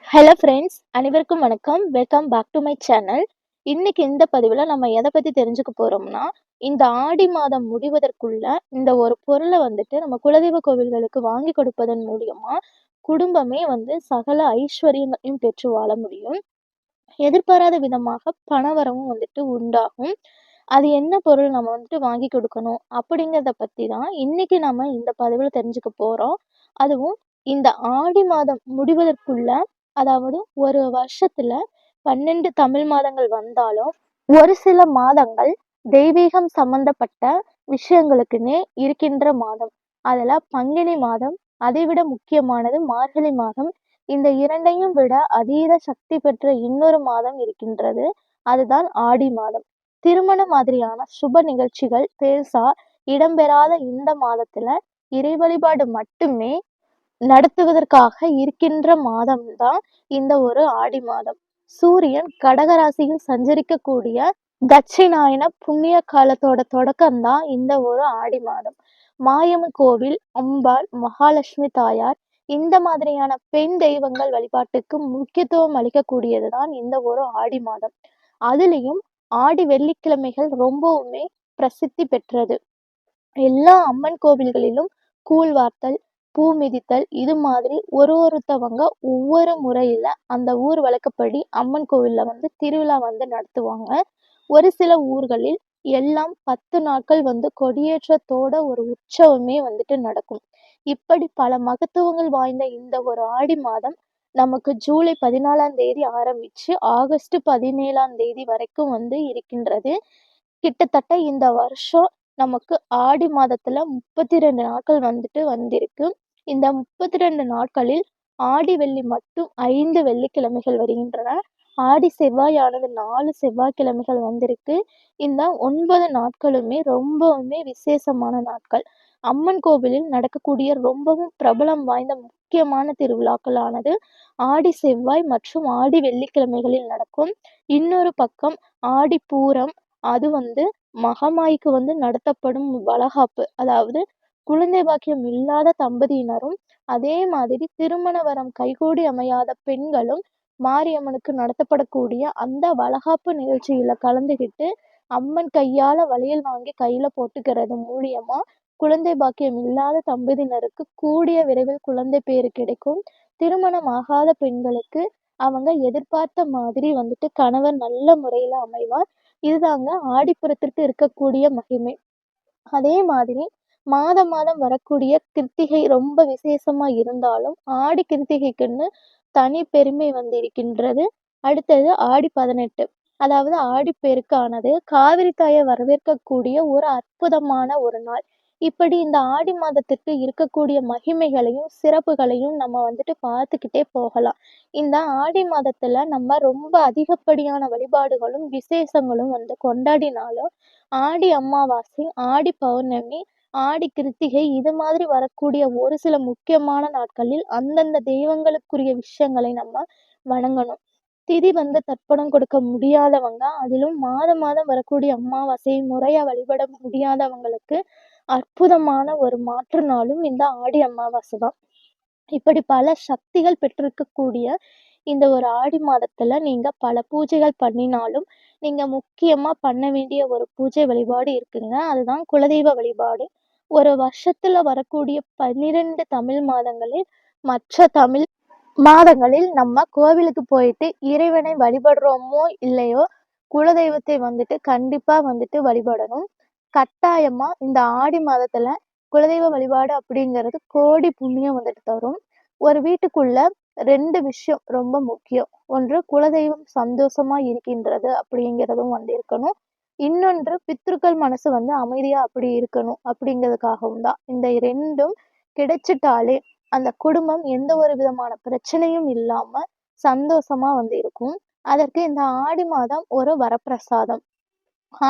Hello friends, அனைவருக்கும் வணக்கம். Welcome back to my channel. இன்னைக்கு இந்த பதிவில் நம்ம எதை பற்றி தெரிஞ்சுக்க போகிறோம்னா, இந்த ஆடி மாதம் முடிவதற்குள்ள இந்த ஒரு பொருளை வந்துட்டு நம்ம குலதெய்வ கோவில்களுக்கு வாங்கி கொடுப்பதன் மூலியமா குடும்பமே வந்து சகல ஐஸ்வர்யங்களையும் பெற்று வாழ முடியும். எதிர்பாராத விதமாக பணவரவும் வந்துட்டு உண்டாகும். அது என்ன பொருள் நம்ம வந்துட்டு வாங்கி கொடுக்கணும் அப்படிங்கிறத பற்றி தான் இன்னைக்கு நம்ம இந்த பதிவில் தெரிஞ்சுக்க போகிறோம். அதுவும் இந்த ஆடி மாதம் முடிவதற்குள்ள, அதாவது ஒரு வருஷத்துல 12 தமிழ் மாதங்கள் வந்தாலும் ஒரு சில மாதங்கள் தெய்வீகம் சம்பந்தப்பட்ட விஷயங்களுக்குன்னே இருக்கின்ற மாதம். அதுல பங்குனி மாதம், அதைவிட முக்கியமானது மார்கழி மாதம். இந்த இரண்டையும் விட அதீத சக்தி பெற்ற இன்னொரு மாதம் இருக்கின்றது. அதுதான் ஆடி மாதம். திருமண மாதிரியான சுப நிகழ்ச்சிகள் பெருசா இடம்பெறாத இந்த மாதத்துல இறை வழிபாடு மட்டுமே நடத்துவதற்காக இருக்கின்ற மாதம்தான் இந்த ஒரு ஆடி மாதம். சூரியன் கடகராசியில் சஞ்சரிக்கக்கூடிய தட்சிணாயன புண்ணிய காலத்தோட தொடக்கம்தான் இந்த ஒரு ஆடி மாதம். மாயம்மன் கோவில், அம்பாள், மகாலட்சுமி தாயார், இந்த மாதிரியான பெண் தெய்வங்கள் வழிபாட்டுக்கு முக்கியத்துவம் அளிக்கக்கூடியதுதான் இந்த ஒரு ஆடி மாதம். அதுலேயும் ஆடி வெள்ளிக்கிழமைகள் ரொம்பவுமே பிரசித்தி பெற்றது. எல்லா அம்மன் கோவில்களிலும் கூழ் வார்த்தல், பூ மிதித்தல், இது மாதிரி ஒருத்தவங்க ஒவ்வொரு முறையில அந்த ஊர் வழக்கப்படி அம்மன் கோவில்ல வந்து திருவிழா வந்து நடத்துவாங்க. ஒரு சில ஊர்களில் எல்லாம் 10 நாட்கள் வந்து கொடியேற்றத்தோட ஒரு உற்சவமே வந்துட்டு நடக்கும். இப்படி பல மகத்துவங்கள் வாய்ந்த இந்த ஒரு ஆடி மாதம் நமக்கு ஜூலை 14ஆம் தேதி ஆரம்பிச்சு ஆகஸ்ட் 17ஆம் தேதி வரைக்கும் வந்து இருக்கின்றது. கிட்டத்தட்ட இந்த வருஷம் நமக்கு ஆடி மாதத்துல 32 நாட்கள் வந்துட்டு வந்திருக்கு. இந்த 32 நாட்களில் ஆடி வெள்ளி மட்டும் 5 வெள்ளிக்கிழமைகள் வருகின்றன. ஆடி செவ்வாயானது 4 செவ்வாய்க்கிழமைகள் வந்திருக்கு. இந்த 9 நாட்களுமே ரொம்பவுமே விசேஷமான நாட்கள். அம்மன் கோவிலில் நடக்கக்கூடிய ரொம்பவும் பிரபலம் வாய்ந்த முக்கியமான திருவிழாக்களானது ஆடி செவ்வாய் மற்றும் ஆடி வெள்ளிக்கிழமைகளில் நடக்கும். இன்னொரு பக்கம் ஆடி பூரம், அது வந்து மகமாய்க்கு வந்து நடத்தப்படும் வளகாப்பு, அதாவது குழந்தை பாக்கியம் இல்லாத தம்பதியினரும், அதே மாதிரி திருமண வரம் கைகூடி அமையாத பெண்களும் மாரியம்மனுக்கு நடத்தப்படக்கூடிய அந்த வளகாப்பு நிகழ்ச்சியில கலந்துகிட்டு அம்மன் கையால வளையல் வாங்கி கையில போட்டுக்கிறது மூலியமா குழந்தை பாக்கியம் இல்லாத தம்பதியினருக்கு கூடிய விரைவில் குழந்தை பேரு கிடைக்கும். திருமணம் ஆகாத பெண்களுக்கு அவங்க எதிர்பார்த்த மாதிரி வந்துட்டு கணவர் நல்ல முறையில அமைவார். இதுதாங்க ஆடிப்புறத்திற்கு இருக்கக்கூடிய மகிமை. அதே மாதிரி மாதம் மாதம் வரக்கூடிய கிருத்திகை ரொம்ப விசேஷமா இருந்தாலும் ஆடி கிருத்திகைக்குன்னு தனி பெருமை வந்து இருக்கின்றது. அடுத்தது ஆடி 18, அதாவது ஆடிப்பெருக்கானது காவிரி தாயை வரவேற்கக்கூடிய ஒரு அற்புதமான ஒரு நாள். இப்படி இந்த ஆடி மாதத்திற்கு இருக்கக்கூடிய மகிமைகளையும் சிறப்புகளையும் நம்ம வந்துட்டு பார்த்துக்கிட்டே போகலாம். இந்த ஆடி மாதத்துல நம்ம ரொம்ப அதிகப்படியான வழிபாடுகளும் விசேஷங்களும் வந்து கொண்டாடினாலும் ஆடி அமாவாசை, ஆடி பௌர்ணமி, ஆடி கிருத்திகை, இது மாதிரி வரக்கூடிய ஒரு சில முக்கியமான நாட்களில் அந்தந்த தெய்வங்களுக்குரிய விஷயங்களை நம்ம வணங்கணும். திதி வந்து தர்ப்பணம் கொடுக்க முடியாதவங்க, அதிலும் மாதம் மாதம் வரக்கூடிய அமாவாசையை முறையா வழிபட முடியாதவங்களுக்கு அற்புதமான ஒரு மாற்று நாளும் இந்த ஆடி அமாவாசை தான். இப்படி பல சக்திகள் பெற்றிருக்கக்கூடிய இந்த ஒரு ஆடி மாதத்துல நீங்க பல பூஜைகள் பண்ணினாலும் நீங்க முக்கியமா பண்ண வேண்டிய ஒரு பூஜை வழிபாடு இருக்குங்க. அதுதான் குலதெய்வ வழிபாடு. ஒரு வருஷத்துல வரக்கூடிய 12 தமிழ் மாதங்களில் மற்ற தமிழ் மாதங்களில் நம்ம கோவிலுக்கு போயிட்டு இறைவனை வழிபடுறோமோ இல்லையோ, குலதெய்வத்தை வந்துட்டு கண்டிப்பா வந்துட்டு வழிபடணும். கட்டாயமா இந்த ஆடி மாதத்துல குலதெய்வ வழிபாடு அப்படிங்கிறது கோடி புண்ணியம் வந்துட்டு தரும். ஒரு வீட்டுக்குள்ள 2 விஷயம் ரொம்ப முக்கியம். ஒன்று, குலதெய்வம் சந்தோஷமா இருக்கின்றது அப்படிங்கிறதும் வந்து இருக்கணும். இன்னொன்று, பித்ருக்கள் மனசு வந்து அமைதியா அப்படி இருக்கணும் அப்படிங்கிறதுக்காகவும் தான். இந்த 2ம் கிடைச்சிட்டாலே அந்த குடும்பம் எந்த ஒரு விதமான பிரச்சனையும் இல்லாம சந்தோஷமா வந்து இருக்கும். அதற்கு இந்த ஆடி மாதம் ஒரு வரப்பிரசாதம்.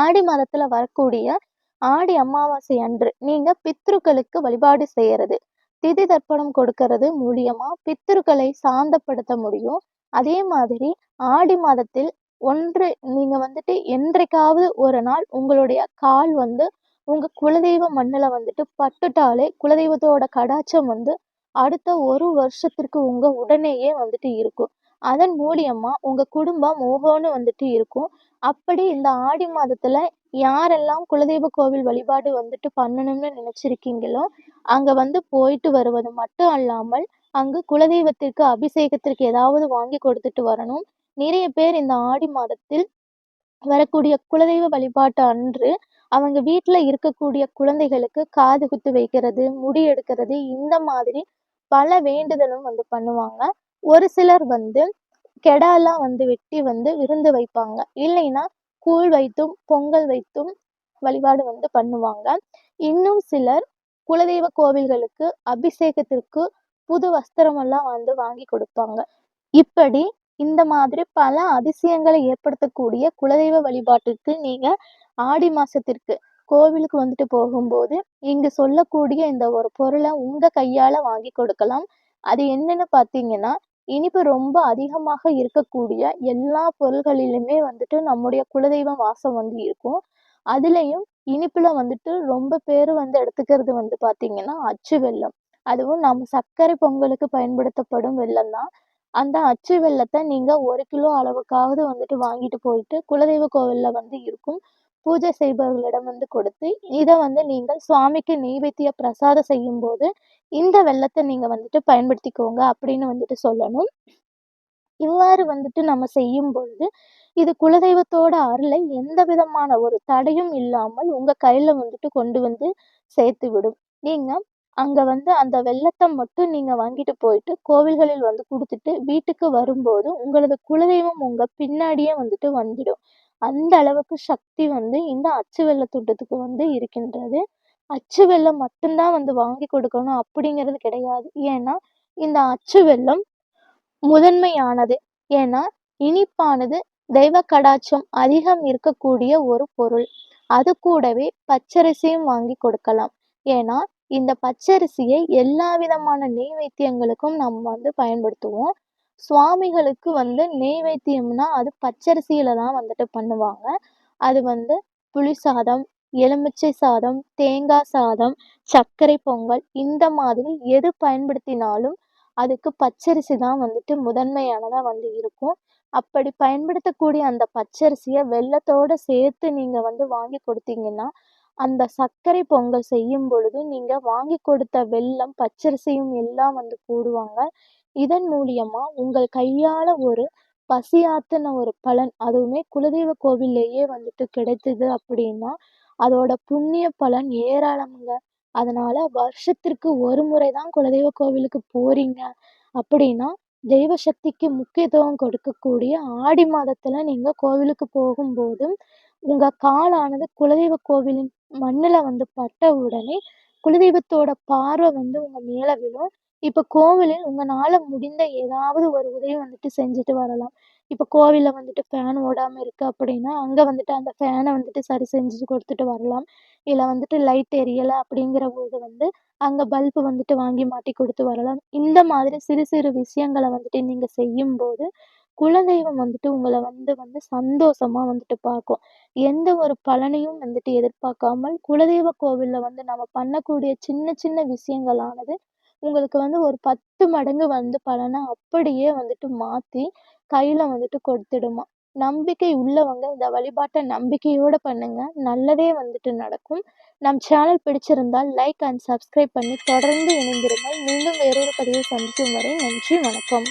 ஆடி மாதத்துல வரக்கூடிய ஆடி அமாவாசை அன்று நீங்க பித்ருக்களுக்கு வழிபாடு செய்யறது, திதி தர்ப்பணம் கொடுக்கறது மூலியமா பித்ருக்களை சாந்தப்படுத்த முடியும். அதே மாதிரி ஆடி மாதத்தில் ஒன்று, நீங்க வந்துட்டு என்றைக்காவது ஒரு நாள் உங்களுடைய கால் வந்து உங்க குலதெய்வ மண்ணுல வந்துட்டு பட்டுட்டாலே குலதெய்வத்தோட கடாட்சம் வந்து அடுத்த ஒரு வருஷத்திற்கு உங்க உடனேயே வந்துட்டு இருக்கும். அதன் மூலியமா உங்க குடும்பம் ஓஹோன்னு வந்துட்டு இருக்கும். அப்படி இந்த ஆடி மாதத்துல யாரெல்லாம் குலதெய்வ கோவில் வழிபாடு வந்துட்டு பண்ணணும்னு நினைச்சிருக்கீங்களோ, அங்க வந்து போயிட்டு வருவது மட்டும் அல்லாமல், அங்கு குலதெய்வத்திற்கு அபிஷேகத்திற்கு ஏதாவது வாங்கி கொடுத்துட்டு வரணும். நிறைய பேர் இந்த ஆடி மாதத்தில் வரக்கூடிய குலதெய்வ வழிபாட்டு அன்று அவங்க வீட்ல இருக்கக்கூடிய குழந்தைகளுக்கு காது குத்து வைக்கிறது, முடி எடுக்கிறது இந்த மாதிரி பல வேண்டுதலும் வந்து பண்ணுவாங்க. ஒரு சிலர் வந்து கெடாலாம் வந்து வெட்டி வந்து விருந்து வைப்பாங்க. இல்லைன்னா கூழ் வைத்தும், பொங்கல் வைத்தும் வழிபாடு வந்து பண்ணுவாங்க. இன்னும் சிலர் குலதெய்வ கோவில்களுக்கு அபிஷேகத்திற்கு புது வஸ்திரமெல்லாம் வந்து வாங்கி கொடுப்பாங்க. இப்படி இந்த மாதிரி பல அதிசயங்களை ஏற்படுத்தக்கூடிய குலதெய்வ வழிபாட்டிற்கு நீங்க ஆடி மாசத்திற்கு கோவிலுக்கு வந்துட்டு போகும்போது, இங்கு சொல்லக்கூடிய இந்த ஒரு பொருள உங்க கையால வாங்கி கொடுக்கலாம். அது என்னன்னு பார்த்தீங்கன்னா, இனிப்பு ரொம்ப அதிகமாக இருக்கக்கூடிய எல்லா பொருள்களிலுமே வந்துட்டு நம்முடைய குலதெய்வம் வாசம் வந்து இருக்கும். அதுலயும் இனிப்புல வந்துட்டு ரொம்ப பேரு வந்து எடுத்துக்கிறது வந்து பார்த்தீங்கன்னா, அச்சு வெல்லம். அதுவும் நம்ம சர்க்கரை பொங்கலுக்கு பயன்படுத்தப்படும் வெல்லம் தான். அந்த அச்சு வெல்லத்த நீங்க 1 கிலோ அளவுக்காவது வந்துட்டு வாங்கிட்டு போயிட்டு, குலதெய்வ கோவில்ல வந்து இருக்கும். பூஜை செய்பவர்களிடம் வந்து கொடுத்து, இத வந்து நீங்கள் சுவாமிக்கு நெய்வேத்திய பிரசாதம் செய்யும்போது, இந்த வெல்லத்த நீங்க வந்துட்டு பயன்படுத்திக்கோங்க அப்படின்னு வந்துட்டு சொல்லணும். இவ்வாறு வந்துட்டு நம்ம செய்யும் பொழுது, இது குலதெய்வத்தோட அருளை எந்த விதமான ஒரு தடையும் இல்லாமல் உங்க கையில வந்துட்டு கொண்டு வந்து சேர்த்து விடும். நீங்க அங்க வந்து அந்த வெல்லத்த மட்டும் நீங்க வாங்கிட்டு போயிட்டு, கோவில்களில் வந்து குடுத்துட்டு, வீட்டுக்கு வரும்போது உங்களது குலதெய்வம் உங்க பின்னாடியே வந்துட்டு வந்துடும். அந்த அளவுக்கு சக்தி வந்து இந்த அச்சு வெல்லத்துட்டத்துக்கு வந்து இருக்கின்றது. அச்சு வெல்லம் மட்டும் தான் வந்து வாங்கி கொடுக்கணும் அப்படிங்கிறது கிடையாது. ஏன்னா, இந்த அச்சு வெல்லம் முதன்மையானது. ஏன்னா, இனிப்பானது தெய்வ கடாட்சம் அதிகம் இருக்கக்கூடிய ஒரு பொருள். அது கூடவே பச்சரிசியும் வாங்கி கொடுக்கலாம். ஏன்னா, இந்த பச்சரிசியை எல்லா விதமான நெய்வேத்தியங்களுக்கும் நம்ம வந்து பயன்படுத்துவோம். சுவாமிகளுக்கு வந்து நெய்வேத்தியம்னா, அது பச்சரிசியில தான் வந்துட்டு பண்ணுவாங்க. அது வந்து புளி சாதம், எலுமிச்சை சாதம், தேங்காய் சாதம், சர்க்கரை பொங்கல் இந்த மாதிரி எது பயன்படுத்தினாலும் அதுக்கு பச்சரிசி தான் வந்துட்டு முதன்மையானதா வந்து இருக்கும். அப்படி பயன்படுத்தக்கூடிய அந்த பச்சரிசிய வெல்லத்தோட சேர்த்து நீங்க வந்து வாங்கி கொடுத்தீங்கன்னா, அந்த சர்க்கரை பொங்கல் செய்யும் பொழுது நீங்க வாங்கி கொடுத்த வெல்லம், பச்சரிசியும் எல்லாம் வந்து போடுவாங்க. இதன் மூலியமா உங்கள் கையால ஒரு பசியாத்துன ஒரு பலன், அதுவுமே குலதெய்வ கோவில்லயே வந்துட்டு கிடைத்தது அப்படின்னா, அதோட புண்ணிய பலன் ஏராளம்ங்க. அதனால வருஷத்திற்கு ஒரு முறை தான் குலதெய்வ கோவிலுக்கு போறீங்க அப்படின்னா, தெய்வ சக்திக்கு முக்கியத்துவம் கொடுக்கக்கூடிய ஆடி மாதத்துல நீங்க கோவிலுக்கு போகும்போது, உங்க காலானது குலதெய்வ கோவிலின் மண்ணுல வந்து பட்ட உடனே, குலதெய்வத்தோட பார்வை வந்து உங்க மேல விழும். இப்ப கோவிலில் உங்கனால முடிந்த ஏதாவது ஒரு உதவி வந்துட்டு செஞ்சுட்டு வரலாம். இப்ப கோவில்ல வந்துட்டு ஃபேன் ஓடாம இருக்கு அப்படின்னா, அங்க வந்துட்டு அந்த ஃபேன வந்துட்டு சரி செஞ்சு கொடுத்துட்டு வரலாம். இல்ல வந்துட்டு லைட் எரியல அப்படிங்கிறபோது வந்து, அங்க பல்பு வந்துட்டு வாங்கி மாட்டி குடுத்து வரலாம். இந்த மாதிரி சிறு சிறு விஷயங்கள வந்துட்டு நீங்க செய்யும்போது, குலதெய்வம் வந்துட்டு உங்கள வந்து வந்து சந்தோஷமா வந்துட்டு பார்க்கும். எந்த ஒரு பலனையும் வந்துட்டு எதிர்பார்க்காமல், குலதெய்வ கோவில்ல வந்து நம்ம பண்ணக்கூடிய சின்ன சின்ன விஷயங்களானது, உங்களுக்கு வந்து ஒரு 10 மடங்கு வந்து பலன அப்படியே வந்துட்டு மாத்தி, கையில வந்துட்டு கொடுத்துடுமாம். நம்பிக்கை உள்ளவங்க இந்த வழிபாட்ட நம்பிக்கையோட பண்ணுங்க. நல்லதே வந்துட்டு நடக்கும். நம் சேனல் பிடிச்சிருந்தால் லைக் அண்ட் சப்ஸ்கிரைப் பண்ணி தொடர்ந்து இணைந்திருங்கள். மீண்டும் வேறொரு பதிவில் சந்திக்கும் வரை நன்றி, வணக்கம்.